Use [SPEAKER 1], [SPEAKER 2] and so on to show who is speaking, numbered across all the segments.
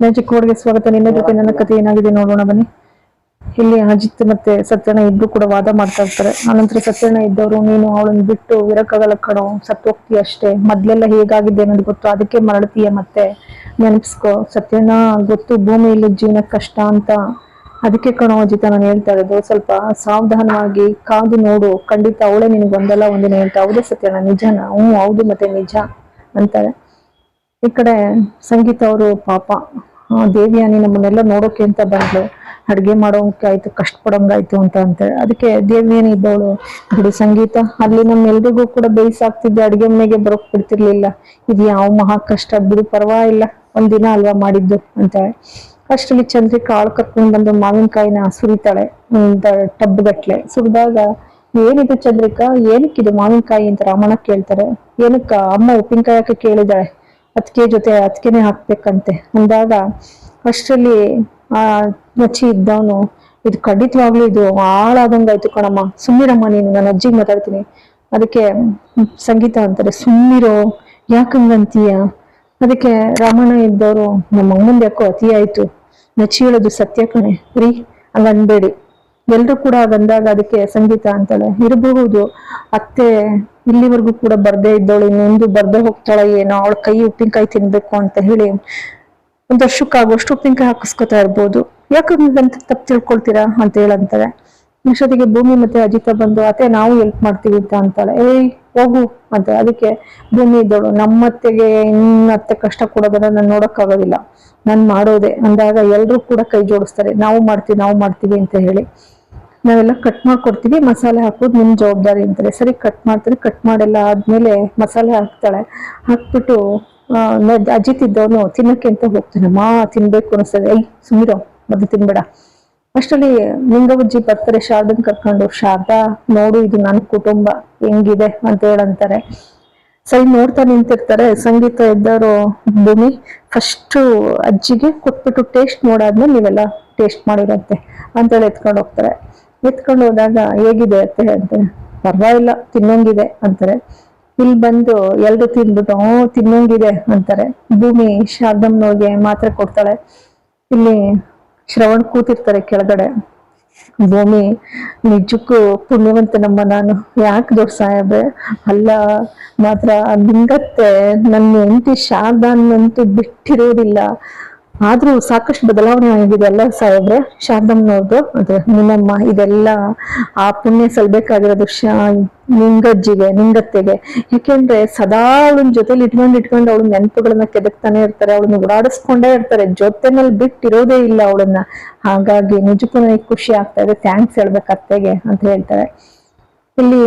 [SPEAKER 1] Magic ವರ್ಡ್ಗೆ ಸ್ವಾಗತ. ನಿನ್ನ ಜೊತೆ ನನ್ನ ಕಥೆ ಏನಾಗಿದೆ ನೋಡೋಣ ಬನ್ನಿ. ಇಲ್ಲಿ ಅಜಿತ್ ಮತ್ತೆ ಸತ್ಯಣ್ಣ ಇಬ್ರು ಕೂಡ ವಾದ ಮಾಡ್ತಾ ಇರ್ತಾರೆ. ಆನಂತರ ಸತ್ಯಣ್ಣ ಇದ್ದವರು, ನೀನು ಅವಳನ್ನ ಬಿಟ್ಟು ಇರಕ್ಕಾಗಲ್ಲ ಕಣೋ, ಸತ್ತೋಗ್ತೀಯ ಅಷ್ಟೇ. ಮೊದ್ಲೆಲ್ಲ ಹೇಗಾಗಿದೆ ಅನ್ನೋದು ಗೊತ್ತು, ಅದಕ್ಕೆ ಮರಳ್ತೀಯ. ಮತ್ತೆ ನೆನಪಿಸ್ಕೋ ಸತ್ಯಣ್ಣ, ಗೊತ್ತು ಭೂಮಿಯಲ್ಲಿ ಜೀವನ ಕಷ್ಟ ಅಂತ. ಅದಕ್ಕೆ ಕಣೋ ಅಜಿತ ನಾನು ಹೇಳ್ತಾ ಇರೋದು, ಸ್ವಲ್ಪ ಸಾವಧಾನವಾಗಿ ಕಾದು ನೋಡು. ಖಂಡಿತ ಅವಳೇ ನಿನಗೆ ಒಂದಲ್ಲ ಒಂದಿನ ಹೇಳ್ತಾ. ಹೌದೇ ಸತ್ಯಣ್ಣ, ನಿಜನಾ? ಹೌದು ಮತ್ತೆ ನಿಜ ಅಂತಾರೆ. ಈ ಕಡೆ ಸಂಗೀತ ಅವರು, ಪಾಪ ದೇವಿಯಾನಿ ನಮ್ಮನ್ನೆಲ್ಲ ನೋಡೋಕೆ ಅಂತ ಬಂದ್ಲು, ಅಡ್ಗೆ ಮಾಡೋಕೆ ಆಯ್ತು, ಕಷ್ಟಪಡೋಂಗಾಯ್ತು ಅಂತ ಅಂತಾರೆ. ಅದಕ್ಕೆ ದೇವಿಯಾನಿ ಇದ್ದವಳು, ಬಿಡು ಸಂಗೀತ, ಅಲ್ಲಿ ನಮ್ಮೆಲ್ರಿಗೂ ಕೂಡ ಬೇಯಿಸಾಕ್ತಿದ್ದೆ, ಅಡ್ಗೆ ಮನೆಗೆ ಬರೋಕ್ ಬಿಡ್ತಿರ್ಲಿಲ್ಲ. ಇದು ಯಾವ ಮಹಾ ಕಷ್ಟ ಬಿಡು, ಪರವಾಗಿಲ್ಲ, ಒಂದಿನ ಅಲ್ವಾ ಮಾಡಿದ್ದು ಅಂತಾಳೆ. ಅಷ್ಟರಲ್ಲಿ ಚಂದ್ರಿಕಾ ಆಳು ಕರ್ಕೊಂಡ್ ಬಂದು ಮಾವಿನಕಾಯಿನ ಸುರಿತಾಳೆ, ಟಬ್ ಗಟ್ಲೆ ಸುರಿದಾಗ, ಏನಿದು ಚಂದ್ರಿಕಾ, ಏನಕ್ಕಿದು ಮಾವಿನಕಾಯಿ ಅಂತ ರಾಮಣ್ಣ ಕೇಳ್ತಾರೆ. ಏನಕ್ಕ ಅಮ್ಮ ಉಪ್ಪಿನಕಾಯಿ ಹಾಕಿ ಕೇಳಿದಾಳೆ, ಅದಕ್ಕೆ ಜೊತೆ ಅದಕ್ಕೆನೆ ಹಾಕ್ಬೇಕಂತೆ ಅಂದಾಗ, ಅಷ್ಟರಲ್ಲಿ ಆ ನಚ್ಚಿ ಇದ್ದವನು, ಇದು ಖಂಡಿತವಾಗ್ಲೂ ಇದು ಹಾಳಾದಂಗಾಯ್ತು ಕಣಮ್ಮ, ಸುಮ್ಮಿರಮ್ಮ ನೀನು, ನಾನು ಅಜ್ಜಿಗೆ ಮಾತಾಡ್ತೀನಿ. ಅದಕ್ಕೆ ಸಂಗೀತ ಅಂತಾರೆ, ಸುಮ್ಮಿರೋ, ಯಾಕಂಗಂತೀಯ? ಅದಕ್ಕೆ ರಾಮಣ್ಣ ಇದ್ದವರು, ನಮ್ಮ ಅಮ್ಮಂದು ಯಾಕೋ ಅತಿ ಆಯ್ತು, ನಚ್ಚಿ ಹೇಳೋದು ಸತ್ಯ ಕಣೆ ರೀ, ಹಂಗ ಅನ್ಬೇಡಿ. ಎಲ್ರು ಕೂಡ ಬಂದಾಗ ಅದಕ್ಕೆ ಸಂಗೀತ ಅಂತಾಳೆ, ಇರಬಹುದು ಅತ್ತೆ ಇಲ್ಲಿವರೆಗೂ ಕೂಡ ಬರ್ದೇ ಇದ್ದವಳು ಇನ್ನೊಂದು ಬರ್ದೇ ಹೋಗ್ತಾಳೆ ಏನೋ, ಅವಳ ಕೈ ಉಪ್ಪಿನಕಾಯಿ ತಿನ್ಬೇಕು ಅಂತ ಹೇಳಿ ಒಂದ್ ವರ್ಷಕ್ಕಾಗುವಷ್ಟು ಉಪ್ಪಿನಕಾಯಿ ಹಾಕಿಸ್ಕೊತಾ ಇರ್ಬೋದು, ಯಾಕಂತ ತಪ್ಪು ತಿಳ್ಕೊಳ್ತೀರಾ ಅಂತ ಹೇಳಂತಾರೆ. ಅಷ್ಟೊತ್ತಿಗೆ ಭೂಮಿ ಮತ್ತೆ ಅಜಿತ ಬಂದು, ಅತ್ತೆ ನಾವು ಹೆಲ್ಪ್ ಮಾಡ್ತೀವಿ ಅಂತ ಅಂತಾಳೆ. ಹೋಗು ಅಂತ. ಅದಕ್ಕೆ ಭೂಮಿ ಇದ್ದವಳು, ನಮ್ಮತ್ತೆಗೆ ಇನ್ನತ್ತೆ ಕಷ್ಟ ಕೊಡೋದನ್ನ ನಾನು ನೋಡಕ್ಕಾಗೋದಿಲ್ಲ, ನಾನ್ ಮಾಡೋದೆ ಅಂದಾಗ ಎಲ್ರು ಕೂಡ ಕೈ ಜೋಡಿಸ್ತಾರೆ, ನಾವು ಮಾಡ್ತೀವಿ ಅಂತ ಹೇಳಿ. ನಾವೆಲ್ಲ ಕಟ್ ಮಾಡ್ಕೊಡ್ತೀವಿ, ಮಸಾಲೆ ಹಾಕೋದು ನಿಮ್ ಜವಾಬ್ದಾರಿ ಅಂತಾರೆ. ಸರಿ ಕಟ್ ಮಾಡ್ತಾರೆ. ಕಟ್ ಮಾಡೆಲ್ಲ ಆದ್ಮೇಲೆ ಮಸಾಲೆ ಹಾಕ್ತಾಳೆ. ಹಾಕ್ಬಿಟ್ಟು ಅಜಿತ್ ಇದ್ದವನು ತಿನ್ನಕ್ಕೆ ಅಂತ ಹೋಗ್ತಾನೆ. ತಿನ್ಬೇಕು ಅನಿಸ್ತದೆ, ಸುಮಿರೋ ಮೊದ್ಲು ತಿನ್ಬೇಡ. ಅಷ್ಟರಲ್ಲಿ ಲಿಂಗವಜ್ಜಿ ಬರ್ತಾರೆ ಶಾರದನ್ ಕರ್ಕೊಂಡು. ಶಾರದಾ ನೋಡು, ಇದು ನನ್ನ ಕುಟುಂಬ ಹೆಂಗಿದೆ ಅಂತ ಹೇಳಂತಾರೆ. ಸರಿ ನೋಡ್ತಾ ನಿಂತಿರ್ತಾರೆ. ಸಂಗೀತ ಇದ್ದವರು, ಭೂಮಿ ಫಸ್ಟ್ ಅಜ್ಜಿಗೆ ಕೊಟ್ಬಿಟ್ಟು ಟೇಸ್ಟ್ ನೋಡಾದ್ಮೇಲೆ ನೀವೆಲ್ಲ ಟೇಸ್ಟ್ ಮಾಡಿರಂತೆ ಅಂತೇಳಿ ಎತ್ಕೊಂಡು ಹೋಗ್ತಾರೆ. ಎತ್ಕೊಂಡು ಹೋದಾಗ, ಹೇಗಿದೆ ಅತ್ತೆ ಅಂತಾರೆ. ಪರವಾಗಿಲ್ಲ, ತಿನ್ನೋಂಗಿದೆ ಅಂತಾರೆ. ಇಲ್ಲಿ ಬಂದು ಎಲ್ರು ತಿಂದ್ಬಿಟ್ಟು ತಿನ್ನೋಂಗಿದೆ ಅಂತಾರೆ. ಭೂಮಿ ಶಾರದಮ್ಮನವ್ರಿಗೆ ಮಾತ್ರೆ ಕೊಡ್ತಾಳೆ. ಇಲ್ಲಿ ಶ್ರವಣ್ ಕೂತಿರ್ತಾರೆ ಕೆಳಗಡೆ. ಭೂಮಿ, ನಿಜಕ್ಕೂ ಪುಣ್ಯವಂತನಮ್ಮ ನಾನು, ಯಾಕೆ ದೊಡ್ಡ ಸಾಹೇಬ್ರೆ, ಅಲ್ಲ ಮಾತ್ರ ನಿಂಗತ್ತೆ ನನ್ನ ಹೆಂಡತಿ ಶಾರದಾನ್ನಂತೂ ಬಿಟ್ಟಿರೋದಿಲ್ಲ, ಆದ್ರೂ ಸಾಕಷ್ಟು ಬದಲಾವಣೆ ಆಗಿದೆ ಅಲ್ಲ ಸಾಹೇಬ್ರೆ ಶಾರದಮ್ಮನವ್ರದ್ದು ಅಂದ್ರೆ ನಿಮ್ಮಮ್ಮ. ಇದೆಲ್ಲ ಆ ಪುಣ್ಯ ಸಲ್ಬೇಕಾಗಿರೋದು ನಿಂಗತ್ತೆಗೆ. ಯಾಕೆಂದ್ರೆ ಸದಾ ಅವಳನ್ನ ಜೊತೆಲಿ ಇಟ್ಕೊಂಡು ಅವಳ ನೆನಪುಗಳನ್ನ ಕೆದಕ್ತಾನೆ ಇರ್ತಾರೆ, ಅವಳನ್ನ ಓಡಾಡಿಸ್ಕೊಂಡೇ ಇರ್ತಾರೆ, ಜೊತೆನಲ್ಲಿ ಬಿಟ್ಟಿರೋದೇ ಇಲ್ಲ ಅವಳನ್ನ. ಹಾಗಾಗಿ ನಿಜಕ್ಕೂ ನನಗೆ ಖುಷಿ ಆಗ್ತಾ ಇದೆ, ಥ್ಯಾಂಕ್ಸ್ ಹೇಳ್ಬೇಕು ಅತ್ತೆಗೆ ಅಂತ ಹೇಳ್ತಾರೆ. ಇಲ್ಲಿ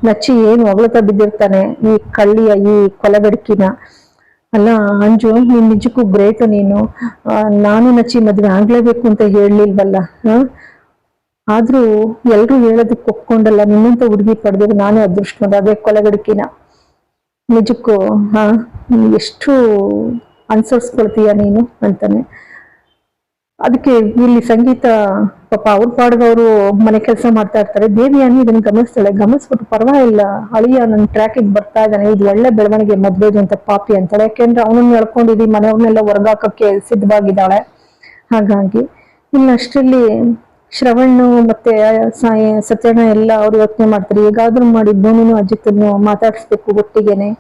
[SPEAKER 1] ನಚ್ಚಿ ಏನು ಹೊಗಳತಾ ಬಿದ್ದಿರ್ತಾನೆ ಈ ಕಳ್ಳಿಯ ಈ ಕೊಲೆಗಡಕಿನ. ಅಲ್ಲ ಅಂಜು, ನೀನ್ ನಿಜಕ್ಕೂ ಗ್ರೇಟ್ ನೀನು, ನಾನು ನಚ್ಚಿ ಮದ್ವೆ ಆಗ್ಲೇಬೇಕು ಅಂತ ಹೇಳಲಿಲ್ವಲ್ಲ, ಆದ್ರೂ ಎಲ್ರು ಹೇಳೋದಕ್ಕೆ ಒಪ್ಕೊಂಡಲ್ಲ, ನಿನ್ನಂತ ಹುಡುಗಿ ಪಡೆದಿದ್ದು ನಾನೇ ಅದೃಷ್ಟ. ಅದೇ ಕೊಲೆಗಡಕಿನ, ನಿಜಕ್ಕೂ ಎಷ್ಟು ಅನ್ಸರ್ಸ್ಕೊಳ್ತೀಯ ನೀನು ಅಂತಾನೆ. ಅದಕ್ಕೆ ಇಲ್ಲಿ ಸಂಗೀತ ಪಾಪ ಅವ್ರ ಪಾಡ್ಗವ್ರು ಮನೆ ಕೆಲಸ ಮಾಡ್ತಾ ಇರ್ತಾರೆ. ದೇವಿಯಾನಿ ಇದನ್ನ ಗಮನಿಸ್ತಾಳೆ. ಗಮನಿಸ್ಬಿಟ್ಟು, ಪರವಾಗಿಲ್ಲ ಅಳಿಯ ನನ್ನ ಟ್ರ್ಯಾಕಿಗೆ ಬರ್ತಾ ಇದ್ದಾನೆ, ಇದು ಒಳ್ಳೆ ಬೆಳವಣಿಗೆ ಮದ್ವೆದು ಅಂತ ಪಾಪಿ ಅಂತಾಳೆ. ಯಾಕೆಂದ್ರೆ ಅವನನ್ನ ಹೇಳ್ಕೊಂಡಿದ್ದಿ ಮನೆಯವ್ರನ್ನೆಲ್ಲ ಹೊರಗಾಕಕ್ಕೆ ಸಿದ್ಧವಾಗಿದ್ದಾಳೆ. ಹಾಗಾಗಿ ಇನ್ನಷ್ಟರಲ್ಲಿ ಶ್ರವಣ್ಣು ಮತ್ತೆ ಸತ್ಯಣ್ಣ ಎಲ್ಲ ಅವ್ರು ಯೋಚನೆ ಮಾಡ್ತಾರೆ, ಹೇಗಾದ್ರೂ ಮಾಡಿ ಭೂಮಿನೂ ಅಜಿತನ್ನು ಮಾತಾಡಿಸ್ಬೇಕು ಒಟ್ಟಿಗೆನೆ.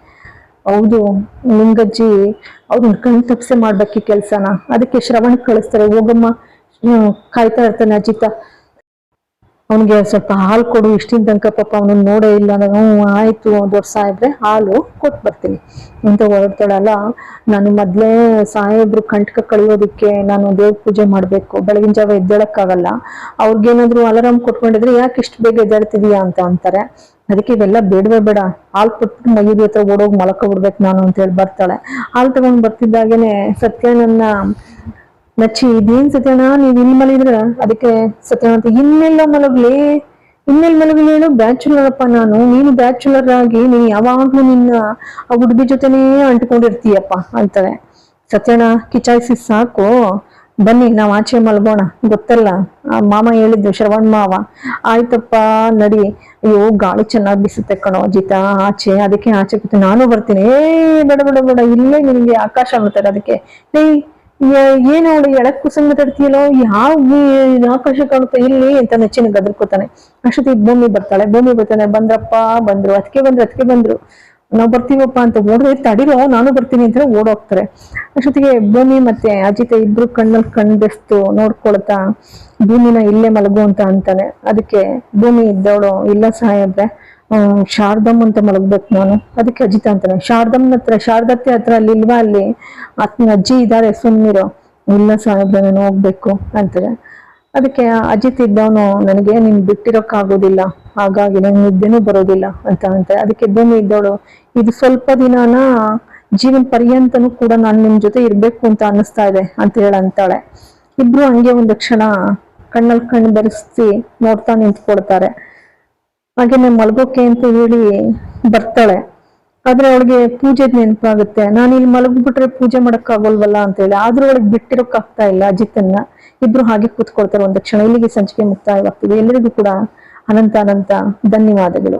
[SPEAKER 1] ಹೌದು, ಲಿಂಗಜ್ಜಿ ಅವ್ರನ್ನ ಕಣ್ ತಪ್ಸೆ ಮಾಡ್ಬೇಕು ಈ ಕೆಲ್ಸನ. ಅದಕ್ಕೆ ಶ್ರವಣ ಕಳಿಸ್ತಾರೆ. ಹೋಗಮ್ಮ, ಕಾಯ್ತಾ ಇರ್ತಾನೆ ಅಜಿತ, ಅವನಿಗೆ ಸ್ವಲ್ಪ ಹಾಲು ಕೊಡು, ಇಷ್ಟಿನ ತನಕ ಪಾಪ ಅವನನ್ನ ನೋಡೇ ಇಲ್ಲ ಅಂದಾಗ, ಆಯ್ತು ದೊಡ್ಡ ಸಾಹೇಬ್ರೆ ಹಾಲು ಕೊಟ್ಟು ಬರ್ತೀನಿ ಅಂತ ಹೊರಡ್ತಾಳಲ್ಲ. ನಾನು ಮೊದ್ಲೇ ಸಾಹೇಬ್ರು ಕಂಟಕ ಕಳಿಯೋದಿಕ್ಕೆ ನಾನು ದೇವ್ರ ಪೂಜೆ ಮಾಡ್ಬೇಕು, ಬೆಳಗಿನ ಜಾವ ಎದ್ದೇಳಕ್ಕಾಗಲ್ಲ, ಅವ್ರಿಗೇನಾದ್ರು ಅಲಾರಾಮ್ ಕೊಟ್ಕೊಂಡಿದ್ರೆ ಯಾಕೆ ಇಷ್ಟು ಬೇಗ ಎದ್ದೇಳ್ತಿದೀಯಾ ಅಂತ ಅಂತಾರೆ. ಅದಕ್ಕೆ ಇವೆಲ್ಲ ಬೇಡವೇ ಬೇಡ, ಹಾಲು ಕೊಟ್ಬಿಟ್ಟು ಮಗಿದ ಹತ್ರ ಓಡೋಗಿ ಮಲಕ ಬಿಡ್ಬೇಕು ನಾನು ಅಂತ ಹೇಳಿ ಬರ್ತಾಳೆ. ಹಾಲು ತಗೊಂಡ್ ಬರ್ತಿದ್ದಾಗೇನೆ ಸತ್ಯನನ್ನ ನಚ್ಚಿ, ಇದೇನ್ ಸತ್ಯಣ್ಣ ನೀವ್ ಇಲ್ಲಿ ಮಲಗಿದ್ರ? ಅದಕ್ಕೆ ಸತ್ಯಣ್ಣ ಅಂತ, ಇನ್ನೆಲ್ಲ ಮಲಗ್ಲಿ, ಇನ್ನೆಲ್ ಮಲಗಲಿ ಹೇಳು, ಬ್ಯಾಚುಲರ್ ಅಪ್ಪ ನಾನು, ನೀನು ಬ್ಯಾಚುಲರ್ ಆಗಿ ನೀನ್ ಯಾವಾಗ್ಲೂ ನಿನ್ನ ಆ ಹುಡುಗಿ ಜೊತೆನೇ ಅಂಟ್ಕೊಂಡಿರ್ತೀಯಪ್ಪ ಅಂತಾರೆ. ಸತ್ಯಣ್ಣ ಕಿಚಾಯಿಸಿ ಸಾಕು, ಬನ್ನಿ ನಾವ್ ಆಚೆ ಮಲ್ಗೋಣ, ಗೊತ್ತಲ್ಲ ಮಾಮ ಹೇಳಿದ್ದು ಶ್ರವಣ್ ಮಾವ. ಆಯ್ತಪ್ಪ ನಡಿ. ಅಯ್ಯೋ ಗಾಳಿ ಚೆನ್ನಾಗಿ ಬಿಸುತ್ತೆ ಕಣೋ ಅಜಿತ ಆಚೆ, ಅದಕ್ಕೆ ಆಚೆ ಕೂತು ನಾನು ಬರ್ತೀನಿ. ಬೇಡ ಬೇಡ ಬೇಡ, ಇಲ್ಲೇ ನಿನ್ಗೆ ಆಕಾಶ ಆಗುತ್ತಾರೆ. ಅದಕ್ಕೆ ಏನು ಅವಳು ಎಳಕ್ ಕುಸಂಗ್ ಮಾತಾಡ್ತೀಯಲ್ಲೋ, ಯಾವ ಆಕಾಶ ಕಾಣುತ್ತೆ ಇಲ್ಲಿ ಅಂತ ನೆಚ್ಚಿನ ಗದರ್ಕೋತಾನೆ. ಅಷ್ಟೊತ್ತಿಗೆ ಭೂಮಿ ಬರ್ತಾಳೆ. ಭೂಮಿ ಬರ್ತಾನೆ, ಬಂದ್ರಪ್ಪ ಬಂದ್ರು, ಅದಕ್ಕೆ ಬಂದ್ರು, ನಾವ್ ಬರ್ತೀವಪ್ಪ ಅಂತ ಓಡಿದ್ರೆ, ತಡಿರೋ ನಾನು ಬರ್ತೀನಿ ಅಂತ ಓಡೋಗ್ತಾರೆ. ಅಷ್ಟೊತ್ತಿಗೆ ಭೂಮಿ ಮತ್ತೆ ಅಜಿತ ಇಬ್ರು ಕಣ್ಣಲ್ಲಿ ಕಣ್ ಬೆಸ್ತು ನೋಡ್ಕೊಳ್ತಾ ಭೂಮಿನ ಇಲ್ಲೇ ಮಲಗು ಅಂತ ಅಂತಾನೆ. ಅದಕ್ಕೆ ಭೂಮಿ ಇದ್ದವಳು, ಇಲ್ಲ ಸಾಹೇಬ್ರೆ, ಶಾರದಮ್ಮ ಅಂತ ಮಲಗ್ಬೇಕು ನಾನು. ಅದಕ್ಕೆ ಅಜಿತ ಅಂತಾನೆ, ಶಾರದಮ್ಮನ ಹತ್ರ, ಶಾರದತ್ತೆ ಹತ್ರ ಅಲ್ಲಿ ಇಲ್ವಾ, ಅಲ್ಲಿ ಅಜ್ಜಿ ಇದಾರೆ, ಸುಮ್ನಿರೋ. ಇಲ್ಲ ಸಾಹೇಬ್ರೆ ನಾನು ಹೋಗ್ಬೇಕು ಅಂತಾರೆ. ಅದಕ್ಕೆ ಅಜಿತ್ ಇದ್ದವನು, ನನಗೆ ನೀನ್ ಬಿಟ್ಟಿರೋಕ್ಕಾಗೋದಿಲ್ಲ, ಹಾಗಾಗಿ ನಂಗೆ ನಿದ್ದೆನೂ ಬರೋದಿಲ್ಲ ಅಂತ ಅಂತಾರೆ. ಅದಕ್ಕೆ ಭೂಮಿ ಇದ್ದವಳು, ಇದು ಸ್ವಲ್ಪ ದಿನಾನ ಜೀವನ ಪರ್ಯಂತನೂ ಕೂಡ ನಾನು ನಿಮ್ ಜೊತೆ ಇರ್ಬೇಕು ಅಂತ ಅನ್ನಿಸ್ತಾ ಇದೆ ಅಂತ ಅಂತಾಳೆ. ಇಬ್ರು ಹಂಗೆ ಒಂದು ಕ್ಷಣ ಕಣ್ಣಲ್ಲಿ ಕಣ್ಣು ಬೆರೆಸಿ ನೋಡ್ತಾ ನಿಂತ್ಕೊಳ್ತಾರೆ. ಹಾಗೇನೆ ಮಲ್ಗೋಕೆ ಅಂತ ಹೇಳಿ ಬರ್ತಾಳೆ. ಆದ್ರೆ ಅವಳಿಗೆ ಪೂಜೆ ನೆನಪಾಗುತ್ತೆ. ನಾನು ಇಲ್ಲಿ ಮಲಗ್ಬಿಟ್ರೆ ಪೂಜೆ ಮಾಡಕ್ ಆಗೋಲ್ವಲ್ಲ ಅಂತ ಹೇಳಿ. ಆದ್ರೂ ಅವಳಿಗೆ ಬಿಟ್ಟಿರೋಕ್ ಆಗ್ತಾ ಇಲ್ಲ ಅಜಿತನ್ನ. ಇಬ್ರು ಹಾಗೆ ಕೂತ್ಕೊಳ್ತಾರೆ ಒಂದು ಕ್ಷಣ. ಇಲ್ಲಿಗೆ ಸಂಚಿಕೆ ಮುಕ್ತಾಯವಾಗ್ತದೆ. ಎಲ್ಲರಿಗೂ ಕೂಡ ಅನಂತ ಧನ್ಯವಾದಗಳು.